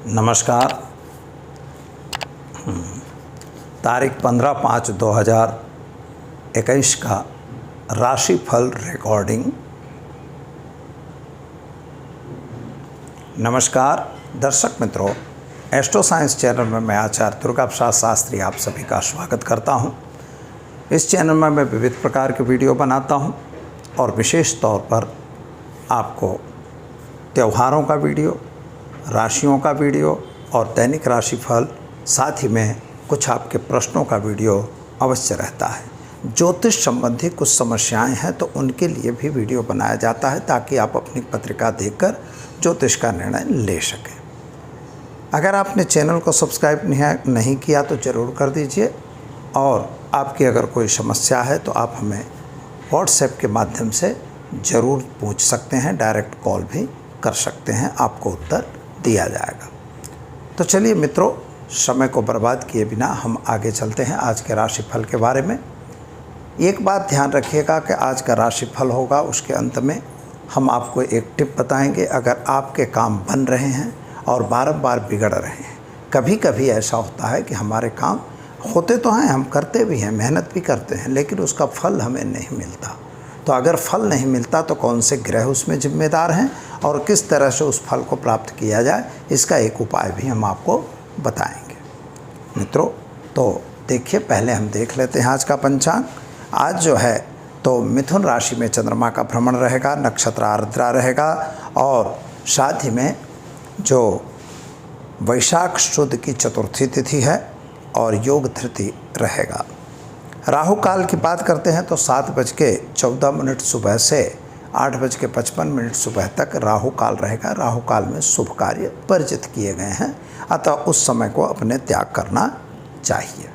नमस्कार। तारीख 15/5/2021 का राशिफल रिकॉर्डिंग। नमस्कार दर्शक मित्रों, एस्ट्रो साइंस चैनल में मैं आचार्य दुर्गा प्रसाद शास्त्री आप सभी का स्वागत करता हूं। इस चैनल में मैं विविध प्रकार के वीडियो बनाता हूं और विशेष तौर पर आपको त्योहारों का वीडियो, राशियों का वीडियो और दैनिक राशिफल, साथ ही में कुछ आपके प्रश्नों का वीडियो अवश्य रहता है। ज्योतिष संबंधी कुछ समस्याएं हैं तो उनके लिए भी वीडियो बनाया जाता है ताकि आप अपनी पत्रिका देखकर ज्योतिष का निर्णय ले सकें। अगर आपने चैनल को सब्सक्राइब नहीं किया तो ज़रूर कर दीजिए और आपकी अगर कोई समस्या है तो आप हमें व्हाट्सएप के माध्यम से ज़रूर पूछ सकते हैं, डायरेक्ट कॉल भी कर सकते हैं, आपको उत्तर दिया जाएगा। तो चलिए मित्रों, समय को बर्बाद किए बिना हम आगे चलते हैं आज के राशिफल के बारे में। एक बात ध्यान रखिएगा कि आज का राशिफल होगा, उसके अंत में हम आपको एक टिप बताएंगे। अगर आपके काम बन रहे हैं और बार बिगड़ रहे हैं, कभी कभी ऐसा होता है कि हमारे काम होते तो हैं, हम करते भी हैं, मेहनत भी करते हैं, लेकिन उसका फल हमें नहीं मिलता। तो अगर फल नहीं मिलता तो कौन से ग्रह उसमें जिम्मेदार हैं और किस तरह से उस फल को प्राप्त किया जाए, इसका एक उपाय भी हम आपको बताएंगे। मित्रों, तो देखिए, पहले हम देख लेते हैं आज का पंचांग। आज जो है तो मिथुन राशि में चंद्रमा का भ्रमण रहेगा, नक्षत्र आर्द्रा रहेगा और साथ ही में जो वैशाख शुद्ध की चतुर्थी तिथि है और योग धृति रहेगा। राहु काल की बात करते हैं तो 7:14 सुबह से 8:55 सुबह तक राहु काल रहेगा। राहु काल में शुभ कार्य वर्जित किए गए हैं, अतः उस समय को अपने त्याग करना चाहिए।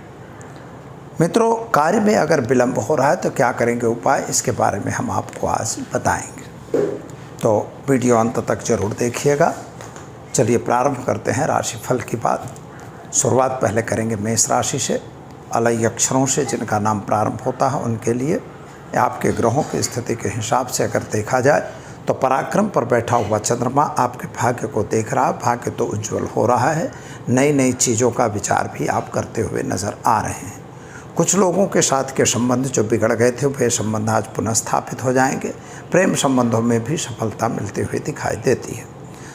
मित्रों, कार्य में अगर विलंब हो रहा है तो क्या करेंगे उपाय, इसके बारे में हम आपको आज बताएंगे, तो वीडियो अंत तक जरूर देखिएगा। चलिए प्रारंभ करते हैं राशिफल की बात। शुरुआत पहले करेंगे मेष राशि से। अलग अक्षरों से जिनका नाम प्रारंभ होता है उनके लिए आपके ग्रहों की स्थिति के हिसाब से अगर देखा जाए तो पराक्रम पर बैठा हुआ चंद्रमा आपके भाग्य को देख रहा है। भाग्य तो उज्जवल हो रहा है, नई नई चीज़ों का विचार भी आप करते हुए नज़र आ रहे हैं। कुछ लोगों के साथ के संबंध जो बिगड़ गए थे वे संबंध आज पुनः स्थापित हो जाएंगे। प्रेम संबंधों में भी सफलता मिलती हुई दिखाई देती है।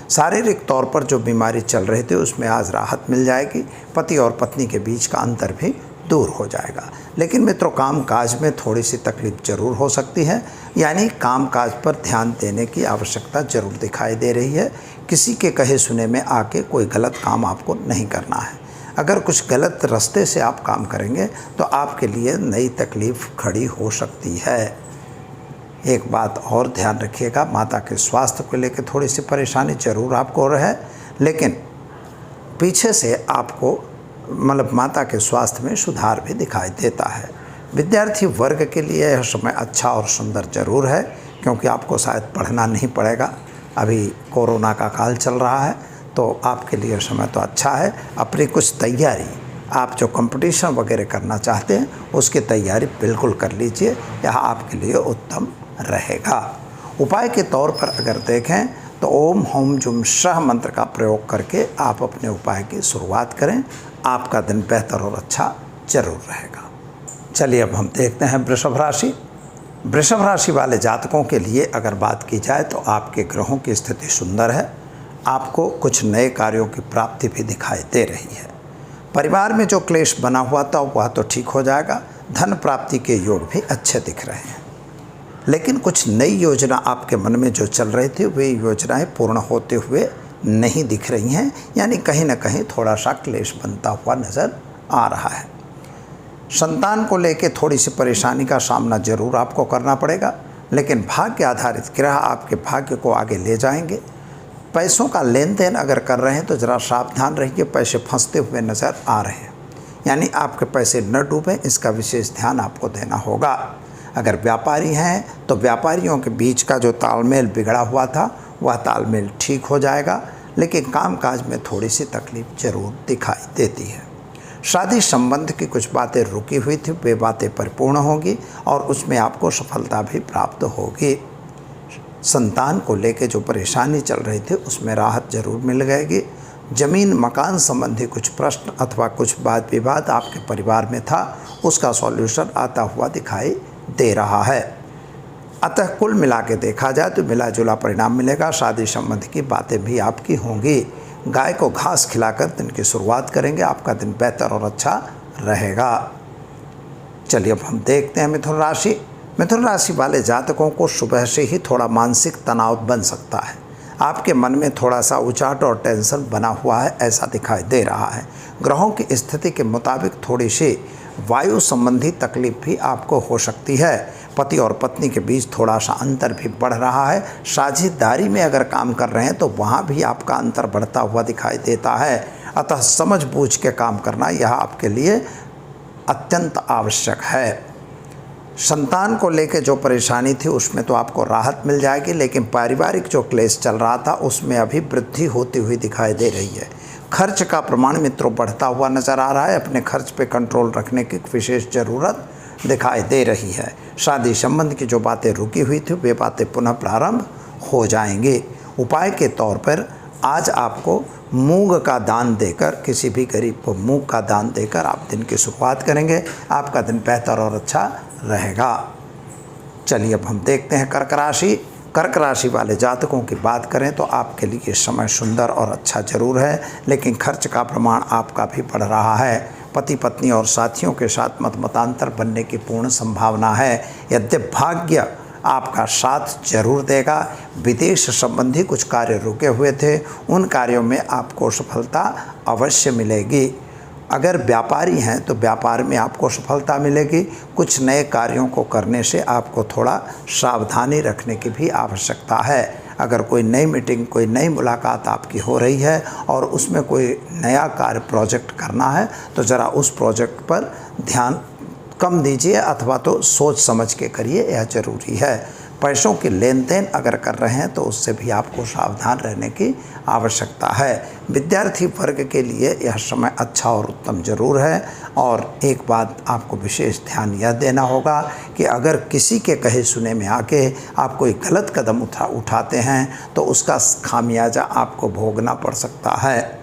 शारीरिक तौर पर जो बीमारी चल रही थी उसमें आज राहत मिल जाएगी। पति और पत्नी के बीच का अंतर भी दूर हो जाएगा। लेकिन मित्रों, काम काज में थोड़ी सी तकलीफ जरूर हो सकती है, यानी काम काज पर ध्यान देने की आवश्यकता जरूर दिखाई दे रही है। किसी के कहे सुने में आके कोई गलत काम आपको नहीं करना है। अगर कुछ गलत रास्ते से आप काम करेंगे तो आपके लिए नई तकलीफ खड़ी हो सकती है। एक बात और ध्यान रखिएगा, माता के स्वास्थ्य को लेकर थोड़ी सी परेशानी जरूर आपको रहे, लेकिन पीछे से आपको माता के स्वास्थ्य में सुधार भी दिखाई देता है। विद्यार्थी वर्ग के लिए यह समय अच्छा और सुंदर जरूर है, क्योंकि आपको शायद पढ़ना नहीं पड़ेगा। अभी कोरोना का काल चल रहा है तो आपके लिए समय तो अच्छा है। अपनी कुछ तैयारी, आप जो कंपटीशन वगैरह करना चाहते हैं उसकी तैयारी बिल्कुल कर लीजिए, यह आपके लिए उत्तम रहेगा। उपाय के तौर पर अगर देखें तो ओम हौम जुम शह मंत्र का प्रयोग करके आप अपने उपाय की शुरुआत करें। आपका दिन बेहतर और अच्छा जरूर रहेगा। चलिए अब हम देखते हैं वृषभ राशि। वृषभ राशि वाले जातकों के लिए अगर बात की जाए तो आपके ग्रहों की स्थिति सुंदर है। आपको कुछ नए कार्यों की प्राप्ति भी दिखाई दे रही है। परिवार में जो क्लेश बना हुआ था वह तो ठीक हो जाएगा। धन प्राप्ति के योग भी अच्छे दिख रहे हैं, लेकिन कुछ नई योजना आपके मन में जो चल रही थी वे योजनाएं पूर्ण होते हुए नहीं दिख रही हैं, यानी कहीं ना कहीं थोड़ा सा क्लेश बनता हुआ नज़र आ रहा है। संतान को लेकर थोड़ी सी परेशानी का सामना जरूर आपको करना पड़ेगा, लेकिन भाग्य आधारित ग्रह आपके भाग्य को आगे ले जाएंगे। पैसों का लेन देन अगर कर रहे हैं तो ज़रा सावधान रहिए, पैसे फंसते हुए नज़र आ रहे हैं, यानी आपके पैसे न डूबें, इसका विशेष ध्यान आपको देना होगा। अगर व्यापारी हैं तो व्यापारियों के बीच का जो तालमेल बिगड़ा हुआ था वह तालमेल ठीक हो जाएगा, लेकिन कामकाज में थोड़ी सी तकलीफ जरूर दिखाई देती है। शादी संबंध की कुछ बातें रुकी हुई थी, वे बातें परिपूर्ण होंगी और उसमें आपको सफलता भी प्राप्त होगी। संतान को लेकर जो परेशानी चल रही थी उसमें राहत जरूर मिल जाएगी। जमीन मकान संबंधी कुछ प्रश्न अथवा कुछ वाद विवाद आपके परिवार में था, उसका सॉल्यूशन आता हुआ दिखाई दे रहा है। अतः कुल मिला के देखा जाए तो मिला जुला परिणाम मिलेगा। शादी संबंधी की बातें भी आपकी होंगी। गाय को घास खिलाकर दिन की शुरुआत करेंगे, आपका दिन बेहतर और अच्छा रहेगा। चलिए अब हम देखते हैं मिथुन राशि। मिथुन राशि वाले जातकों को सुबह से ही थोड़ा मानसिक तनाव बन सकता है। आपके मन में थोड़ा सा उचाट और टेंशन बना हुआ है, ऐसा दिखाई दे रहा है। ग्रहों की स्थिति के मुताबिक थोड़ी सी वायु संबंधी तकलीफ भी आपको हो सकती है। पति और पत्नी के बीच थोड़ा सा अंतर भी बढ़ रहा है। साझेदारी में अगर काम कर रहे हैं तो वहाँ भी आपका अंतर बढ़ता हुआ दिखाई देता है। अतः समझ बूझ के काम करना यह आपके लिए अत्यंत आवश्यक है। संतान को लेकर जो परेशानी थी उसमें तो आपको राहत मिल जाएगी, लेकिन पारिवारिक जो क्लेश चल रहा था उसमें अभी वृद्धि होती हुई दिखाई दे रही है। खर्च का प्रमाण मित्रों बढ़ता हुआ नजर आ रहा है। अपने खर्च पे कंट्रोल रखने की विशेष ज़रूरत दिखाई दे रही है। शादी संबंध की जो बातें रुकी हुई थी वे बातें पुनः प्रारंभ हो जाएंगी। उपाय के तौर पर आज आपको मूंग का दान देकर, किसी भी गरीब को मूंग का दान देकर आप दिन की शुरुआत करेंगे, आपका दिन बेहतर और अच्छा रहेगा। चलिए अब हम देखते हैं कर्क राशि। कर्क राशि वाले जातकों की बात करें तो आपके लिए समय सुंदर और अच्छा जरूर है, लेकिन खर्च का प्रमाण आपका भी बढ़ रहा है। पति पत्नी और साथियों के साथ मतांतर बनने की पूर्ण संभावना है। यद्यपि भाग्य आपका साथ जरूर देगा। विदेश संबंधी कुछ कार्य रुके हुए थे, उन कार्यों में आपको सफलता अवश्य मिलेगी। अगर व्यापारी हैं तो व्यापार में आपको सफलता मिलेगी। कुछ नए कार्यों को करने से आपको थोड़ा सावधानी रखने की भी आवश्यकता है। अगर कोई नई मीटिंग, कोई नई मुलाकात आपकी हो रही है और उसमें कोई नया कार्य प्रोजेक्ट करना है तो ज़रा उस प्रोजेक्ट पर ध्यान कम दीजिए अथवा तो सोच समझ के करिए, यह ज़रूरी है। पैसों की लेन देन अगर कर रहे हैं तो उससे भी आपको सावधान रहने की आवश्यकता है। विद्यार्थी वर्ग के लिए यह समय अच्छा और उत्तम जरूर है। और एक बात आपको विशेष ध्यान यह देना होगा कि अगर किसी के कहे सुने में आके आप कोई गलत कदम उठाते हैं तो उसका खामियाजा आपको भोगना पड़ सकता है।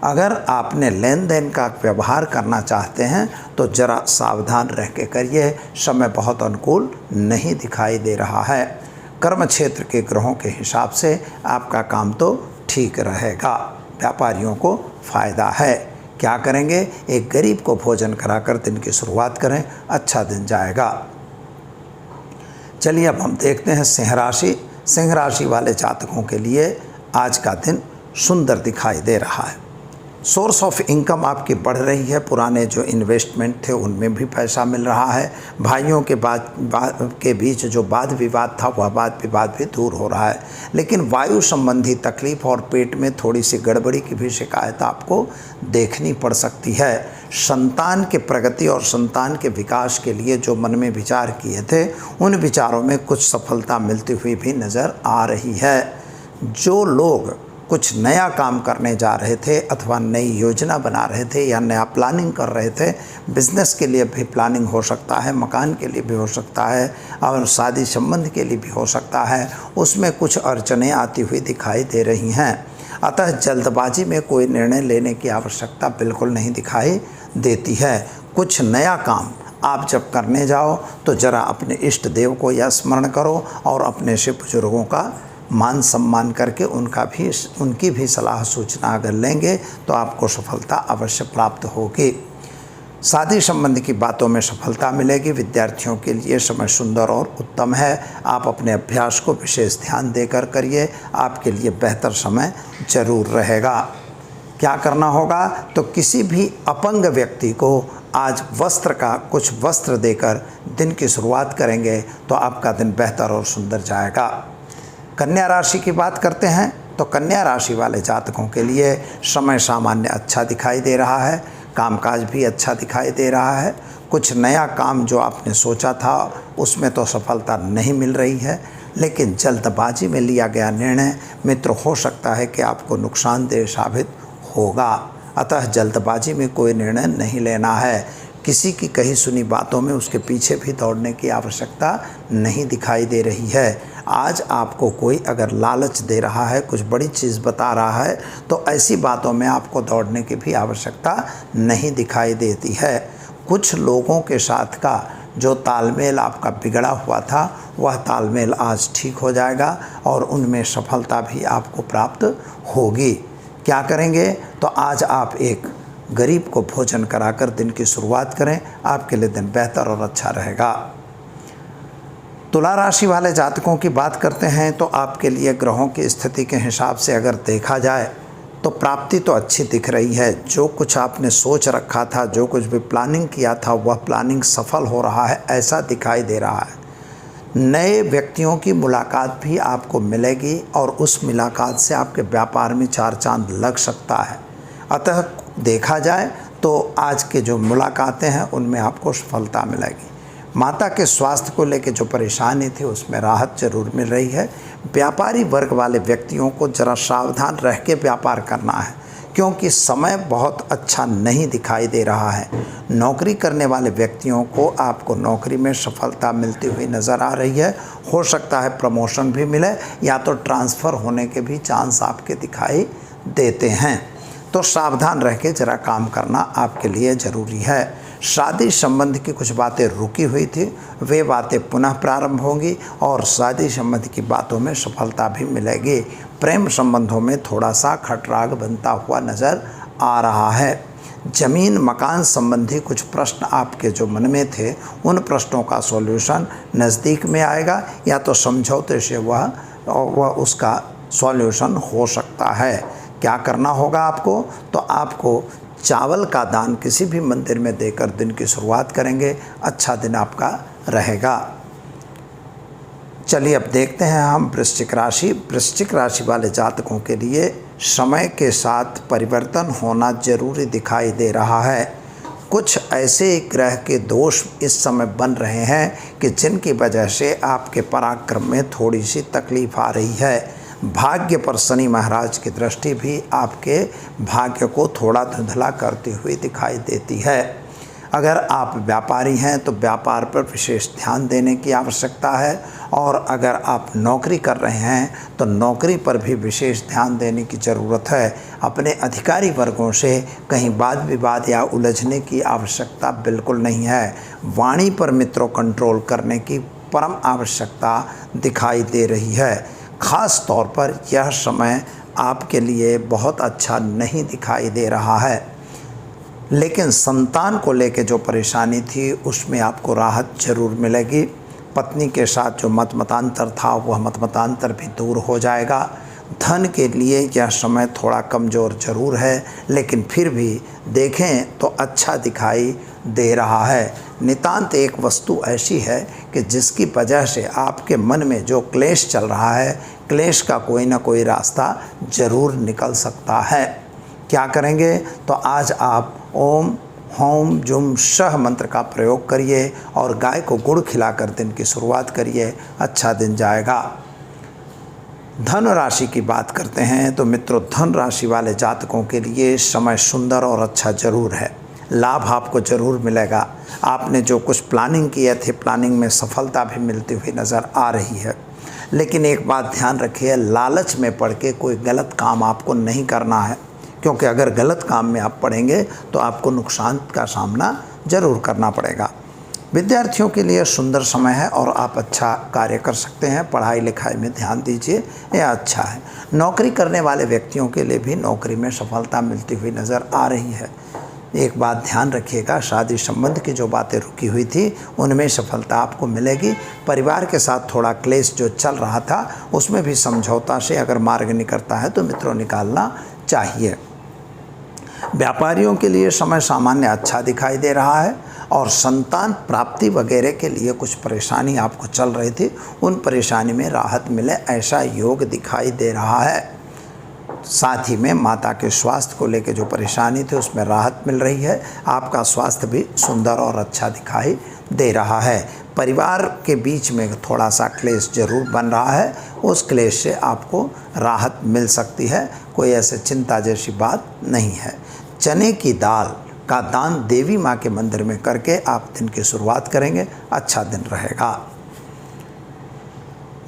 अगर आपने लेन देन का व्यवहार करना चाहते हैं तो ज़रा सावधान रह के करिए, समय बहुत अनुकूल नहीं दिखाई दे रहा है। कर्म क्षेत्र के ग्रहों के हिसाब से आपका काम तो ठीक रहेगा। व्यापारियों को फ़ायदा है। क्या करेंगे? एक गरीब को भोजन कराकर दिन की शुरुआत करें, अच्छा दिन जाएगा। चलिए अब हम देखते हैं सिंह राशि। सिंह राशि वाले जातकों के लिए आज का दिन सुंदर दिखाई दे रहा है। सोर्स ऑफ इनकम आपकी बढ़ रही है। पुराने जो इन्वेस्टमेंट थे उनमें भी पैसा मिल रहा है। भाइयों के बीच जो वाद विवाद था वह वाद विवाद भी दूर हो रहा है। लेकिन वायु संबंधी तकलीफ और पेट में थोड़ी सी गड़बड़ी की भी शिकायत आपको देखनी पड़ सकती है। संतान के प्रगति और संतान के विकास के लिए जो मन में विचार किए थे उन विचारों में कुछ सफलता मिलती हुई भी नज़र आ रही है। जो लोग कुछ नया काम करने जा रहे थे अथवा नई योजना बना रहे थे या नया प्लानिंग कर रहे थे, बिज़नेस के लिए भी प्लानिंग हो सकता है, मकान के लिए भी हो सकता है और शादी संबंध के लिए भी हो सकता है, उसमें कुछ अड़चनें आती हुई दिखाई दे रही हैं। अतः जल्दबाजी में कोई निर्णय लेने की आवश्यकता बिल्कुल नहीं दिखाई देती है। कुछ नया काम आप जब करने जाओ तो ज़रा अपने इष्ट देव को यह स्मरण करो और अपने से बुजुर्गों का मान सम्मान करके उनकी भी सलाह सूचना अगर लेंगे तो आपको सफलता अवश्य प्राप्त होगी। शादी संबंध की बातों में सफलता मिलेगी। विद्यार्थियों के लिए समय सुंदर और उत्तम है। आप अपने अभ्यास को विशेष ध्यान देकर करिए, आपके लिए बेहतर समय जरूर रहेगा। क्या करना होगा? तो किसी भी अपंग व्यक्ति को आज कुछ वस्त्र देकर दिन की शुरुआत करेंगे तो आपका दिन बेहतर और सुंदर जाएगा। कन्या राशि की बात करते हैं तो कन्या राशि वाले जातकों के लिए समय सामान्य अच्छा दिखाई दे रहा है। कामकाज भी अच्छा दिखाई दे रहा है। कुछ नया काम जो आपने सोचा था उसमें तो सफलता नहीं मिल रही है, लेकिन जल्दबाजी में लिया गया निर्णय मित्र हो सकता है कि आपको नुकसानदेह साबित होगा। अतः जल्दबाजी में कोई निर्णय नहीं लेना है। किसी की कही सुनी बातों में उसके पीछे भी दौड़ने की आवश्यकता नहीं दिखाई दे रही है। आज आपको कोई अगर लालच दे रहा है, कुछ बड़ी चीज़ बता रहा है, तो ऐसी बातों में आपको दौड़ने की भी आवश्यकता नहीं दिखाई देती है। कुछ लोगों के साथ का जो तालमेल आपका बिगड़ा हुआ था, वह तालमेल आज ठीक हो जाएगा और उनमें सफलता भी आपको प्राप्त होगी। क्या करेंगे? तो आज आप एक गरीब को भोजन कराकर दिन की शुरुआत करें, आपके लिए दिन बेहतर और अच्छा रहेगा। तुला राशि वाले जातकों की बात करते हैं तो आपके लिए ग्रहों की स्थिति के हिसाब से अगर देखा जाए तो प्राप्ति तो अच्छी दिख रही है। जो कुछ आपने सोच रखा था, जो कुछ भी प्लानिंग किया था, वह प्लानिंग सफल हो रहा है, ऐसा दिखाई दे रहा है। नए व्यक्तियों की मुलाकात भी आपको मिलेगी और उस मुलाकात से आपके व्यापार में चार चांद लग सकता है। अतः देखा जाए तो आज के जो मुलाकातें हैं उनमें आपको सफलता मिलेगी। माता के स्वास्थ्य को लेकर जो परेशानी थी उसमें राहत जरूर मिल रही है। व्यापारी वर्ग वाले व्यक्तियों को ज़रा सावधान रह के व्यापार करना है, क्योंकि समय बहुत अच्छा नहीं दिखाई दे रहा है। नौकरी करने वाले व्यक्तियों को आपको नौकरी में सफलता मिलती हुई नज़र आ रही है। हो सकता है प्रमोशन भी मिले या तो ट्रांसफ़र होने के भी चांस आपके दिखाई देते हैं। तो सावधान रह के ज़रा काम करना आपके लिए ज़रूरी है। शादी संबंध की कुछ बातें रुकी हुई थी, वे बातें पुनः प्रारंभ होंगी और शादी संबंध की बातों में सफलता भी मिलेगी। प्रेम संबंधों में थोड़ा सा खटराग बनता हुआ नज़र आ रहा है। ज़मीन मकान संबंधी कुछ प्रश्न आपके जो मन में थे, उन प्रश्नों का सॉल्यूशन नज़दीक में आएगा या तो समझौते से वह उसका सॉल्यूशन हो सकता है। क्या करना होगा आपको? तो आपको चावल का दान किसी भी मंदिर में देकर दिन की शुरुआत करेंगे, अच्छा दिन आपका रहेगा। चलिए अब देखते हैं हम वृश्चिक राशि। वृश्चिक राशि वाले जातकों के लिए समय के साथ परिवर्तन होना जरूरी दिखाई दे रहा है। कुछ ऐसे ग्रह के दोष इस समय बन रहे हैं कि जिनकी वजह से आपके पराक्रम में थोड़ी सी तकलीफ आ रही है। भाग्य पर शनि महाराज की दृष्टि भी आपके भाग्य को थोड़ा धुंधला करती हुई दिखाई देती है। अगर आप व्यापारी हैं तो व्यापार पर विशेष ध्यान देने की आवश्यकता है, और अगर आप नौकरी कर रहे हैं तो नौकरी पर भी विशेष ध्यान देने की ज़रूरत है। अपने अधिकारी वर्गों से कहीं वाद विवाद या उलझने की आवश्यकता बिल्कुल नहीं है। वाणी पर मित्रों कंट्रोल करने की परम आवश्यकता दिखाई दे रही है। ख़ास तौर पर यह समय आपके लिए बहुत अच्छा नहीं दिखाई दे रहा है, लेकिन संतान को लेकर जो परेशानी थी उसमें आपको राहत जरूर मिलेगी। पत्नी के साथ जो मतमतांतर था वह मतमतांतर भी दूर हो जाएगा। धन के लिए यह समय थोड़ा कमज़ोर जरूर है, लेकिन फिर भी देखें तो अच्छा दिखाई दे रहा है। नितांत एक वस्तु ऐसी है कि जिसकी वजह से आपके मन में जो क्लेश चल रहा है, क्लेश का कोई ना कोई रास्ता जरूर निकल सकता है। क्या करेंगे? तो आज आप ओम होम जुम शह मंत्र का प्रयोग करिए और गाय को गुड़ खिलाकर दिन की शुरुआत करिए, अच्छा दिन जाएगा। धन राशि की बात करते हैं तो मित्रों, धन राशि वाले जातकों के लिए समय सुंदर और अच्छा जरूर है। लाभ आपको ज़रूर मिलेगा। आपने जो कुछ प्लानिंग किए थे, प्लानिंग में सफलता भी मिलती हुई नज़र आ रही है। लेकिन एक बात ध्यान रखिए, लालच में पड़ के कोई गलत काम आपको नहीं करना है, क्योंकि अगर गलत काम में आप पड़ेंगे तो आपको नुकसान का सामना ज़रूर करना पड़ेगा। विद्यार्थियों के लिए सुंदर समय है और आप अच्छा कार्य कर सकते हैं। पढ़ाई लिखाई में ध्यान दीजिए, यह अच्छा है। नौकरी करने वाले व्यक्तियों के लिए भी नौकरी में सफलता मिलती हुई नज़र आ रही है। एक बात ध्यान रखिएगा, शादी संबंध की जो बातें रुकी हुई थी उनमें सफलता आपको मिलेगी। परिवार के साथ थोड़ा क्लेश जो चल रहा था उसमें भी समझौता से अगर मार्ग निकलता है तो मित्रों निकालना चाहिए। व्यापारियों के लिए समय सामान्य अच्छा दिखाई दे रहा है और संतान प्राप्ति वगैरह के लिए कुछ परेशानी आपको चल रही थी, उन परेशानी में राहत मिले ऐसा योग दिखाई दे रहा है। साथ ही में माता के स्वास्थ्य को लेकर जो परेशानी थी उसमें राहत मिल रही है। आपका स्वास्थ्य भी सुंदर और अच्छा दिखाई दे रहा है। परिवार के बीच में थोड़ा सा क्लेश जरूर बन रहा है, उस क्लेश से आपको राहत मिल सकती है। कोई ऐसे चिंता जैसी बात नहीं है। चने की दाल का दान देवी माँ के मंदिर में करके आप दिन की शुरुआत करेंगे, अच्छा दिन रहेगा।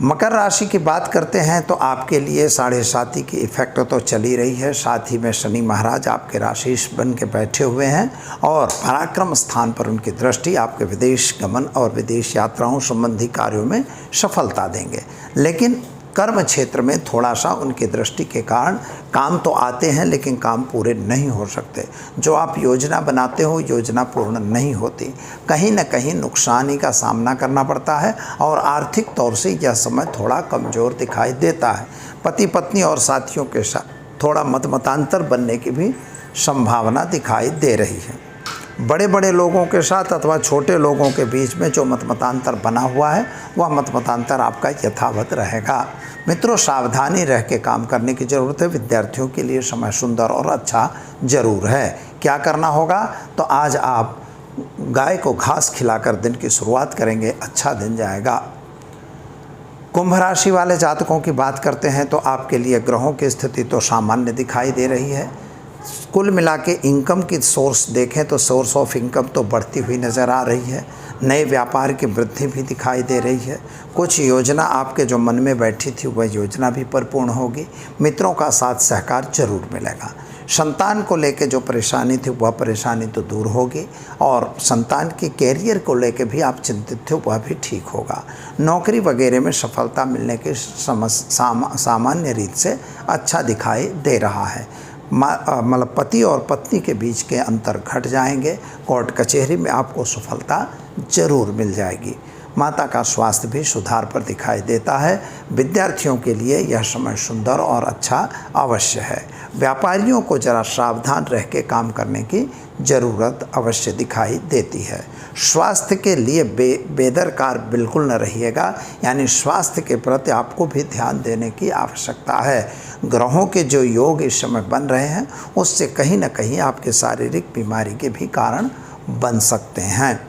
मकर राशि की बात करते हैं तो आपके लिए 7.5 की इफेक्ट तो चली रही है। साथ ही में शनि महाराज आपके राशिश बन के बैठे हुए हैं और पराक्रम स्थान पर उनकी दृष्टि आपके विदेश गमन और विदेश यात्राओं संबंधी कार्यों में सफलता देंगे। लेकिन कर्म क्षेत्र में थोड़ा सा उनकी दृष्टि के कारण काम तो आते हैं लेकिन काम पूरे नहीं हो सकते। जो आप योजना बनाते हो योजना पूर्ण नहीं होती, कहीं न कहीं नुकसानी का सामना करना पड़ता है और आर्थिक तौर से यह समय थोड़ा कमज़ोर दिखाई देता है। पति पत्नी और साथियों के साथ थोड़ा मतमतांतर बनने की भी संभावना दिखाई दे रही है। बड़े बड़े लोगों के साथ अथवा छोटे लोगों के बीच में जो मतमतांतर बना हुआ है वह मतमतांतर आपका यथावत रहेगा। मित्रों, सावधानी रह के काम करने की ज़रूरत है। विद्यार्थियों के लिए समय सुंदर और अच्छा ज़रूर है। क्या करना होगा, तो आज आप गाय को घास खिलाकर दिन की शुरुआत करेंगे, अच्छा दिन जाएगा। कुंभ राशि वाले जातकों की बात करते हैं तो आपके लिए ग्रहों की स्थिति तो सामान्य दिखाई दे रही है। कुल मिला के इनकम की सोर्स देखें तो सोर्स ऑफ इनकम तो बढ़ती हुई नज़र आ रही है। नए व्यापार की वृद्धि भी दिखाई दे रही है। कुछ योजना आपके जो मन में बैठी थी वह योजना भी परिपूर्ण होगी। मित्रों का साथ सहकार जरूर मिलेगा। संतान को लेकर जो परेशानी थी वह परेशानी तो दूर होगी और संतान की कैरियर को लेकर भी आप चिंतित थे वह भी ठीक होगा। नौकरी वगैरह में सफलता मिलने की सामान्य रीत से अच्छा दिखाई दे रहा है। मतलब पति और पत्नी के बीच के अंतर घट जाएंगे। कोर्ट कचहरी में आपको सफलता जरूर मिल जाएगी। माता का स्वास्थ्य भी सुधार पर दिखाई देता है। विद्यार्थियों के लिए यह समय सुंदर और अच्छा अवश्य है। व्यापारियों को जरा सावधान रह के काम करने की ज़रूरत अवश्य दिखाई देती है। स्वास्थ्य के लिए बेदरकार बिल्कुल न रहिएगा, यानी स्वास्थ्य के प्रति आपको भी ध्यान देने की आवश्यकता है। ग्रहों के जो योग इस समय बन रहे हैं उससे कहीं न कहीं आपके शारीरिक बीमारी के भी कारण बन सकते हैं।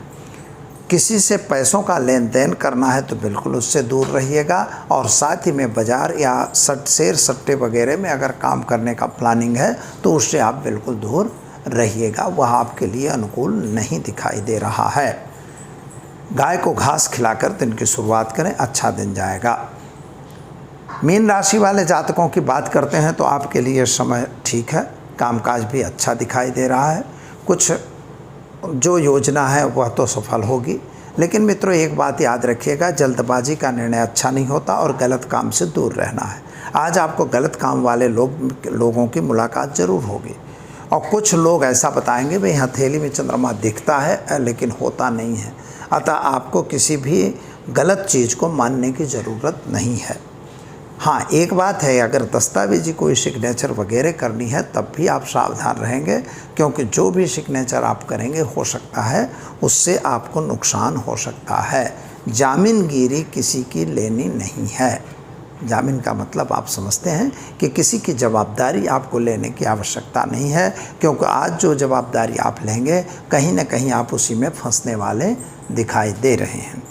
किसी से पैसों का लेन देन करना है तो बिल्कुल उससे दूर रहिएगा और साथ ही में बाज़ार या शेयर सट्टे वगैरह में अगर काम करने का प्लानिंग है तो उससे आप बिल्कुल दूर रहिएगा, वह आपके लिए अनुकूल नहीं दिखाई दे रहा है। गाय को घास खिलाकर दिन की शुरुआत करें, अच्छा दिन जाएगा। मीन राशि वाले जातकों की बात करते हैं तो आपके लिए समय ठीक है, कामकाज भी अच्छा दिखाई दे रहा है। कुछ जो योजना है वह तो सफल होगी, लेकिन मित्रों एक बात याद रखिएगा, जल्दबाजी का निर्णय अच्छा नहीं होता और गलत काम से दूर रहना है। आज आपको गलत काम वाले लोगों की मुलाकात ज़रूर होगी और कुछ लोग ऐसा बताएंगे भाई हथेली में चंद्रमा दिखता है लेकिन होता नहीं है। अतः आपको किसी भी गलत चीज़ को मानने की ज़रूरत नहीं है। हाँ, एक बात है, अगर दस्तावेजी कोई सिग्नेचर वगैरह करनी है तब भी आप सावधान रहेंगे, क्योंकि जो भी सिग्नेचर आप करेंगे हो सकता है उससे आपको नुकसान हो सकता है। जामीनगिरी किसी की लेनी नहीं है। जामीन का मतलब आप समझते हैं कि किसी की जवाबदारी आपको लेने की आवश्यकता नहीं है, क्योंकि आज जो जवाबदारी आप लेंगे कहीं ना कहीं आप उसी में फंसने वाले दिखाई दे रहे हैं।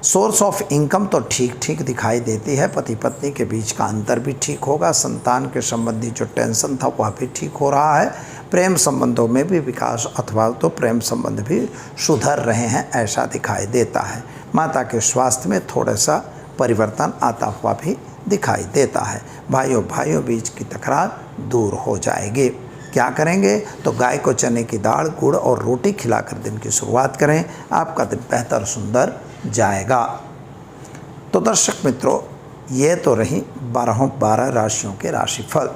सोर्स ऑफ इनकम तो ठीक दिखाई देती है। पति पत्नी के बीच का अंतर भी ठीक होगा। संतान के संबंधी जो टेंशन था वह भी ठीक हो रहा है। प्रेम संबंधों में भी विकास अथवा तो प्रेम संबंध भी सुधर रहे हैं, ऐसा दिखाई देता है। माता के स्वास्थ्य में थोड़ा सा परिवर्तन आता हुआ भी दिखाई देता है। भाइयों बीच की तकरार दूर हो जाएगी। क्या करेंगे, तो गाय को चने की दाल, गुड़ और रोटी खिलाकर दिन की शुरुआत करें, आपका दिन बेहतर सुंदर जाएगा। तो दर्शक मित्रों, ये तो रही 12 राशियों के राशिफल।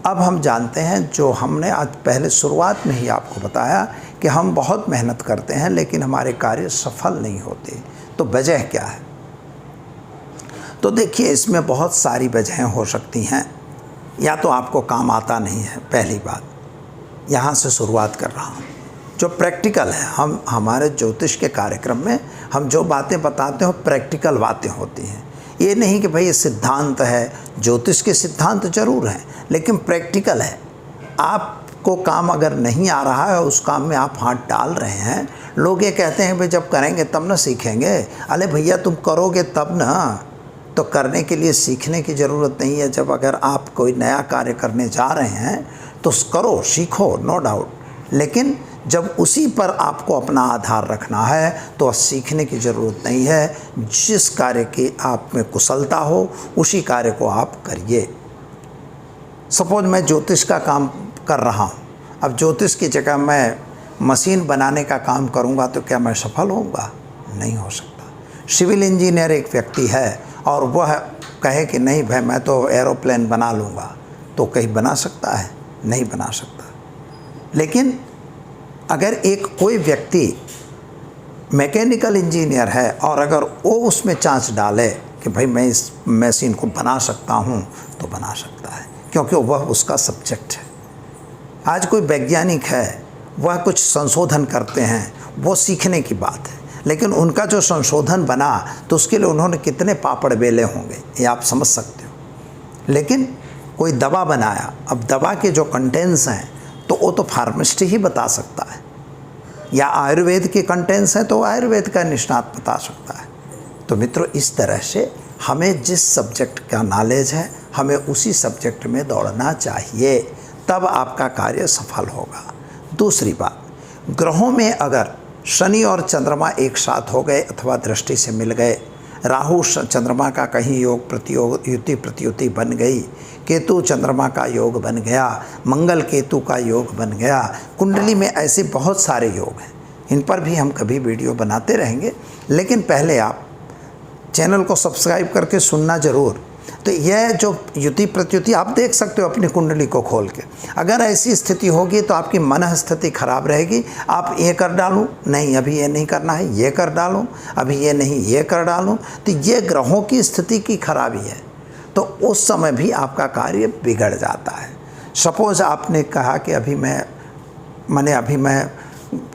अब हम जानते हैं, जो हमने आज पहले शुरुआत में ही आपको बताया कि हम बहुत मेहनत करते हैं लेकिन हमारे कार्य सफल नहीं होते, तो वजह क्या है। तो देखिए, इसमें बहुत सारी वजहें हो सकती हैं। या तो आपको काम आता नहीं है, पहली बात, यहाँ से शुरुआत कर रहा हूँ। जो प्रैक्टिकल है, हम हमारे ज्योतिष के कार्यक्रम में हम जो बातें बताते हैं प्रैक्टिकल बातें होती हैं। ये नहीं कि भाई ये सिद्धांत है, ज्योतिष के सिद्धांत जरूर हैं लेकिन प्रैक्टिकल है। आपको काम अगर नहीं आ रहा है, उस काम में आप हाथ डाल रहे हैं, लोग ये कहते हैं भाई जब करेंगे तब ना सीखेंगे। अरे भैया, तुम करोगे तब ना, तो करने के लिए सीखने की ज़रूरत नहीं है। जब अगर आप कोई नया कार्य करने जा रहे हैं तो करो, सीखो, नो डाउट, लेकिन जब उसी पर आपको अपना आधार रखना है तो सीखने की ज़रूरत नहीं है। जिस कार्य की आप में कुशलता हो उसी कार्य को आप करिए। सपोज मैं ज्योतिष का काम कर रहा हूँ, अब ज्योतिष की जगह मैं मशीन बनाने का काम करूँगा तो क्या मैं सफल होऊंगा? नहीं हो सकता। सिविल इंजीनियर एक व्यक्ति है और वह कहे कि नहीं भाई मैं तो एरोप्लेन बना लूँगा, तो कहीं बना सकता है? नहीं बना सकता। लेकिन अगर एक कोई व्यक्ति मैकेनिकल इंजीनियर है और अगर वो उसमें चांस डाले कि भाई मैं इस मशीन को बना सकता हूँ, तो बना सकता है, क्योंकि वह उसका सब्जेक्ट है। आज कोई वैज्ञानिक है, वह कुछ संशोधन करते हैं, वो सीखने की बात है, लेकिन उनका जो संशोधन बना तो उसके लिए उन्होंने कितने पापड़ बेले होंगे ये आप समझ सकते हो। लेकिन कोई दवा बनाया, अब दवा के जो कंटेंट्स हैं तो वो तो फार्मासिस्ट ही बता सकता है, या आयुर्वेद के कंटेंट्स हैं तो आयुर्वेद का निष्णात बता सकता है। तो मित्रों, इस तरह से हमें जिस सब्जेक्ट का नॉलेज है हमें उसी सब्जेक्ट में दौड़ना चाहिए, तब आपका कार्य सफल होगा। दूसरी बात, ग्रहों में अगर शनि और चंद्रमा एक साथ हो गए अथवा दृष्टि से मिल गए, राहु चंद्रमा का कहीं योग प्रतियोग युति प्रत्युति बन गई, केतु चंद्रमा का योग बन गया, मंगल केतु का योग बन गया, कुंडली में ऐसे बहुत सारे योग हैं। इन पर भी हम कभी वीडियो बनाते रहेंगे, लेकिन पहले आप चैनल को सब्सक्राइब करके सुनना ज़रूर। तो यह जो युति प्रत्युति आप देख सकते हो अपनी कुंडली को खोल के। अगर ऐसी स्थिति होगी तो आपकी मन स्थिति खराब रहेगी। आप ये कर डालूँ, नहीं अभी ये नहीं करना है, ये कर डालूँ, अभी ये नहीं ये कर डालूँ, तो ये ग्रहों की स्थिति की खराबी है। तो उस समय भी आपका कार्य बिगड़ जाता है। सपोज़ आपने कहा कि अभी मैं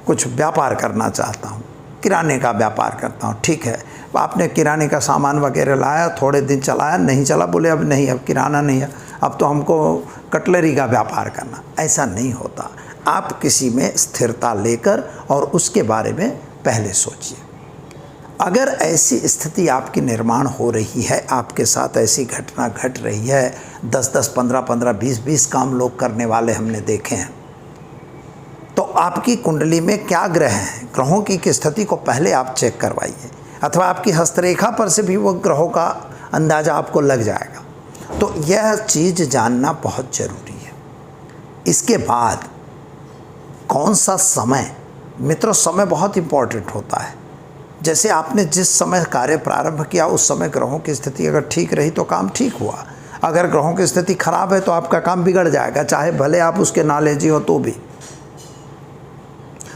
कुछ व्यापार करना चाहता हूँ, किराने का व्यापार करता हूँ, ठीक है। आपने किराने का सामान वगैरह लाया, थोड़े दिन चलाया, नहीं चला, बोले अब नहीं, अब किराना नहीं है, अब तो हमको कटलरी का व्यापार करना। ऐसा नहीं होता। आप किसी में स्थिरता लेकर और उसके बारे में पहले सोचिए। अगर ऐसी स्थिति आपकी निर्माण हो रही है, आपके साथ ऐसी घटना घट रही है, 10-10, 15-15, 20-20 काम लोग करने वाले हमने देखे हैं, तो आपकी कुंडली में क्या ग्रह हैं, ग्रहों की स्थिति को पहले आप चेक करवाइए, अथवा आपकी हस्तरेखा पर से भी वो ग्रहों का अंदाज़ा आपको लग जाएगा। तो यह चीज़ जानना बहुत ज़रूरी है। इसके बाद कौन सा समय, मित्रों समय बहुत इम्पोर्टेंट होता है। जैसे आपने जिस समय कार्य प्रारंभ किया उस समय ग्रहों की स्थिति अगर ठीक रही तो काम ठीक हुआ, अगर ग्रहों की स्थिति खराब है तो आपका काम बिगड़ जाएगा, चाहे भले आप उसके नॉलेज हो तो भी।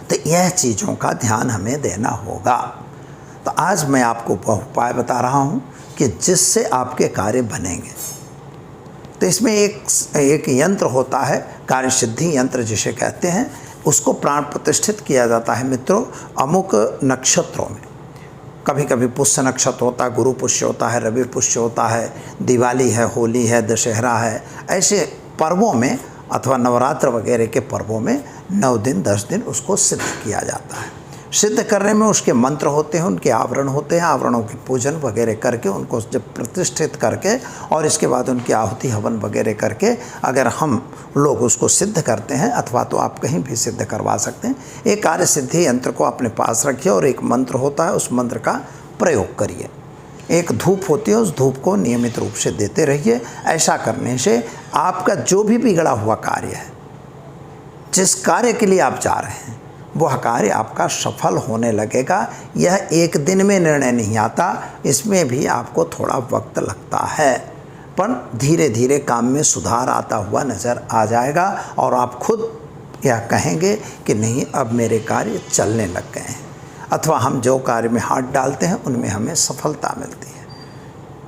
तो यह चीज़ों का ध्यान हमें देना होगा। तो आज मैं आपको वह उपाय बता रहा हूँ कि जिससे आपके कार्य बनेंगे। तो इसमें एक यंत्र होता है, कार्य सिद्धि यंत्र जिसे कहते हैं, उसको प्राण प्रतिष्ठित किया जाता है मित्रों अमुक नक्षत्रों में। कभी कभी पुष्य नक्षत्र होता है, गुरु पुष्य होता है, रवि पुष्य होता है, दिवाली है, होली है, दशहरा है, ऐसे पर्वों में अथवा नवरात्र वगैरह के पर्वों में 9 दिन 10 दिन उसको सिद्ध किया जाता है। सिद्ध करने में उसके मंत्र होते हैं, उनके आवरण होते हैं, आवरणों की पूजन वगैरह करके उनको जब प्रतिष्ठित करके और इसके बाद उनकी आहुति हवन वगैरह करके अगर हम लोग उसको सिद्ध करते हैं, अथवा तो आप कहीं भी सिद्ध करवा सकते हैं। एक कार्य सिद्धि यंत्र को अपने पास रखिए और एक मंत्र होता है, उस मंत्र का प्रयोग करिए। एक धूप होती है, उस धूप को नियमित रूप से देते रहिए। ऐसा करने से आपका जो भी बिगड़ा हुआ कार्य है, जिस कार्य के लिए आप जा रहे हैं, वह कार्य आपका सफल होने लगेगा। यह एक दिन में निर्णय नहीं आता, इसमें भी आपको थोड़ा वक्त लगता है, पर धीरे धीरे काम में सुधार आता हुआ नज़र आ जाएगा और आप खुद यह कहेंगे कि नहीं अब मेरे कार्य चलने लग गए हैं, अथवा हम जो कार्य में हाथ डालते हैं उनमें हमें सफलता मिलती है।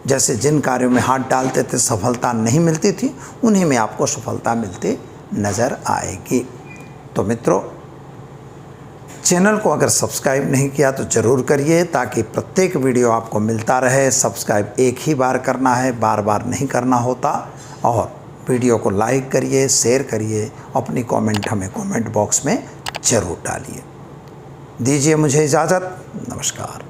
जैसे जिन कार्यों में हाथ डालते थे सफलता नहीं मिलती थी, उन्हीं में आपको सफलता मिलती नज़र आएगी। तो मित्रों, चैनल को अगर सब्सक्राइब नहीं किया तो ज़रूर करिए, ताकि प्रत्येक वीडियो आपको मिलता रहे। सब्सक्राइब एक ही बार करना है, बार बार नहीं करना होता। और वीडियो को लाइक करिए, शेयर करिए, अपनी कमेंट हमें कमेंट बॉक्स में ज़रूर डालिए। दीजिए मुझे इजाज़त। नमस्कार।